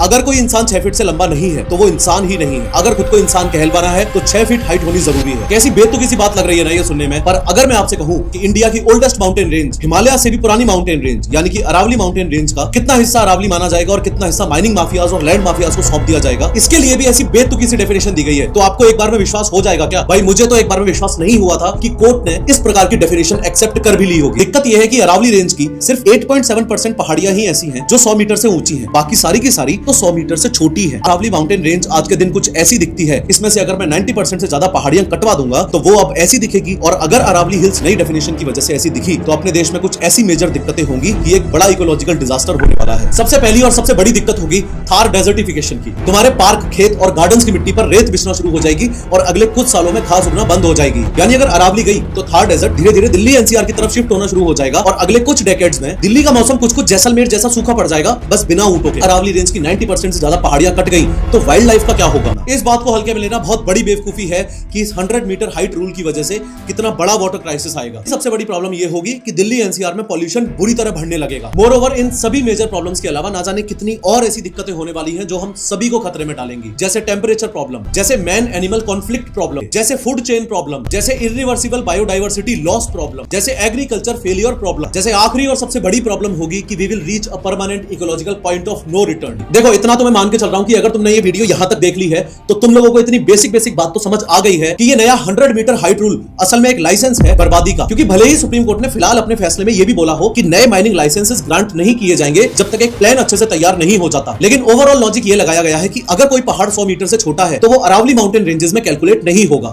अगर कोई इंसान 6 फीट से लंबा नहीं है तो वो इंसान ही नहीं है। अगर खुद को इंसान कहलवाना है तो 6 फीट हाइट होनी जरूरी है। कैसी बेतुकी सी बात लग रही है ना ये सुनने में, पर अगर मैं आपसे कहूं कि इंडिया की ओल्डेस्ट माउंटेन रेंज, हिमालय से भी पुरानी माउंटेन रेंज यानी कि अरावली माउंटेन रेंज का कितना हिस्सा अरावली माना जाएगा और कितना हिस्सा माइनिंग माफियाज और लैंड माफियाज को सौंप दिया जाएगा, इसके लिए भी ऐसी बेतुकी सी डेफिनेशन दी गई है। तो आपको एक बार में विश्वास हो जाएगा क्या? भाई मुझे तो एक बार में विश्वास नहीं हुआ था कि कोर्ट ने इस प्रकार की डेफिनेशन एक्सेप्ट कर भी ली होगी। दिक्कत यह है कि अरावली रेंज की सिर्फ 8.7% पहाड़ियां ही ऐसी हैं जो 100 मीटर से ऊंची हैं, बाकी सारी की सारी तो 100 मीटर से छोटी है। अरावली माउंटेन रेंज आज के दिन कुछ ऐसी दिखती है, इसमें से अगर मैं 90% से ज्यादा पहाड़ियां कटवा दूंगा तो वो अब ऐसी दिखेगी। और अगर अरावली हिल्स नई डेफिनेशन की वजह से ऐसी दिखी तो अपने देश में कुछ ऐसी मेजर दिक्कतें होंगी कि एक बड़ा इकोलॉजिकल डिजास्टर होने वाला है। सबसे पहली और सबसे बड़ी दिक्कत होगी थार डेजर्टिफिकेशन की। तुम्हारे पार्क, खेत और गार्डन्स की मिट्टी पर रेत बिछना शुरू हो जाएगी और अगले कुछ सालों में घास उगना बंद हो जाएगी। यानी अगर अरावली गई तो थार डेजर्ट धीरे धीरे दिल्ली एनसीआर की तरफ शिफ्ट होना शुरू हो जाएगा और अगले कुछ डेकेड्स में दिल्ली का मौसम कुछ कुछ जैसलमेर जैसा सूखा पड़ जाएगा, बस बिना ऊंटों के। अरावली रेंज की 90% से ज्यादा पहाड़ियां कट गई तो वाइल्ड लाइफ का क्या होगा? इस बात को हल्के में लेना बहुत बड़ी बेवकूफी है कि इस 100 मीटर हाइट रूल की वजह से कितना बड़ा वाटर क्राइसिस आएगा। सबसे बड़ी प्रॉब्लम यह होगी कि दिल्ली एनसीआर में पॉल्यूशन बुरी तरह बढ़ने लगेगा। मोरओवर इन सभी मेजर प्रॉब्लम्स के अलावा ना जाने कितनी और ऐसी दिक्कतें होने वाली हैं जो हम सभी को खतरे में डालेंगी, जैसे टेम्परेचर प्रॉब्लम, जैसे मैन एनिमल कॉन्फ्लिक्ट प्रॉब्लम, जैसे फूड चेन प्रॉब्लम, जैसे इरिवर्सिबल बायोडाइवर्सिटी लॉस प्रॉब्लम, जैसे एग्रीकल्चर फेलियर प्रॉब्लम, जैसे आखिरी और सबसे बड़ी प्रॉब्लम होगी कि we will reach a permanent ecological point of no return. देखो इतना तो मैं मान के चल रहा हूं कि अगर तुमने ये वीडियो यहां तक देख ली है तो तुम लोगों को इतनी बेसिक बात तो समझ आ गई है कि ये नया 100 मीटर हाइट रूल असल में एक लाइसेंस है बर्बादी का। क्योंकि भले ही सुप्रीम कोर्ट ने फिलहाल अपने फैसले में ये भी बोला हो कि नए माइनिंग लाइसेंसेस ग्रांट नहीं किए जाएंगे जब तक एक प्लान अच्छे से तैयार नहीं हो जाता, लेकिन ओवरऑल लॉजिक ये लगाया गया है कि अगर कोई पहाड़ 100 मीटर से छोटा है तो वो अरावली माउंटेन रेंजेस में कैलकुलेट नहीं होगा।